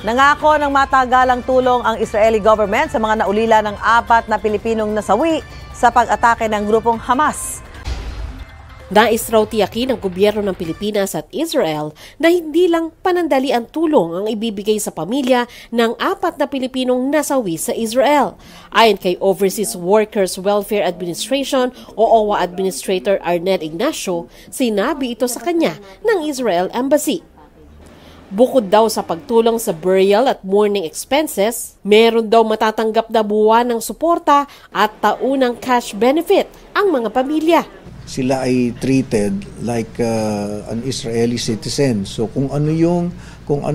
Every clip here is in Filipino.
Nangako ng matagalang tulong ang Israeli government sa mga naulila ng 4 na Pilipinong nasawi sa pag-atake ng grupong Hamas. Nais raw tiyakin ng gobyerno ng Pilipinas at Israel na hindi lang panandalian tulong ang ibibigay sa pamilya ng 4 na Pilipinong nasawi sa Israel. Ayon kay Overseas Workers Welfare Administration o OWA Administrator Arnel Ignacio, sinabi ito sa kanya ng Israel Embassy. Bukod daw sa pagtulong sa burial at mourning expenses, meron daw matatanggap na buwan ng suporta at taunang cash benefit ang mga pamilya. Sila ay treated like an Israeli citizen. So kung ano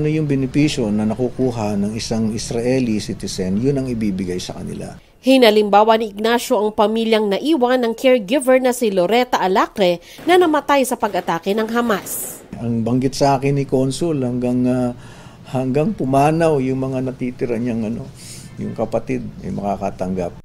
yung benepisyo na nakukuha ng isang Israeli citizen, yun ang ibibigay sa kanila. Hinalimbawa ni Ignacio ang pamilyang naiwan ng caregiver na si Loretta Alacre na namatay sa pag-atake ng Hamas. Ang banggit sa akin ni Consul hanggang pumanaw yung mga natitira niyang yung kapatid ay makakatanggap.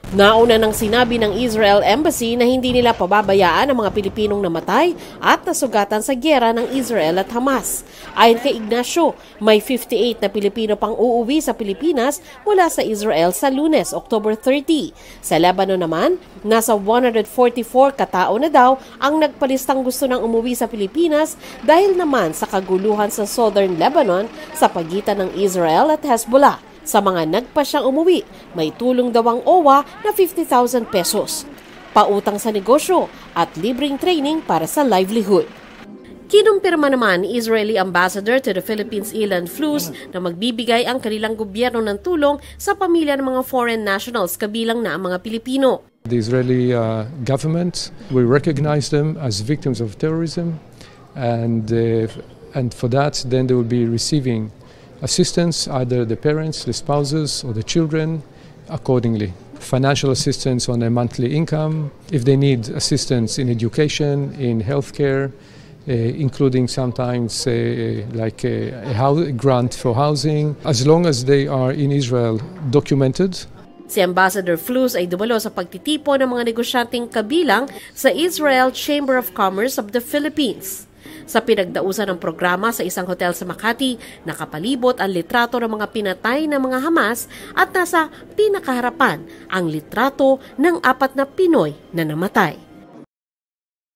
Nauna nang sinabi ng Israel Embassy na hindi nila pababayaan ang mga Pilipinong namatay at nasugatan sa giyera ng Israel at Hamas. Ayon kay Ignacio, may 58 na Pilipino pang uuwi sa Pilipinas mula sa Israel sa Lunes, October 30. Sa Lebanon naman, nasa 144 katao na daw ang nagpalistang gusto ng umuwi sa Pilipinas dahil naman sa kaguluhan sa Southern Lebanon sa pagitan ng Israel at Hezbollah. Sa mga nagpasyang umuwi, may tulong daw ang OWA na 50,000 pesos, pautang sa negosyo at libreng training para sa livelihood. Kinumpirma naman ni Israeli Ambassador to the Philippines Ilan Flus na magbibigay ang kanilang gobyerno ng tulong sa pamilya ng mga foreign nationals kabilang na ang mga Pilipino. The Israeli government will recognize them as victims of terrorism and for that then they will be receiving assistance, either the parents, the spouses, or the children, accordingly. Financial assistance on their monthly income, if they need assistance in education, in healthcare, including sometimes like a grant for housing, as long as they are in Israel documented. Si Ambassador Flus ay dumalo sa pagtitipon ng mga negosyanteng kabilang sa Israel Chamber of Commerce of the Philippines. Sa pinagdausan ng programa sa isang hotel sa Makati, nakapalibot ang litrato ng mga pinatay ng mga Hamas at nasa pinakaharapan ang litrato ng 4 na Pinoy na namatay.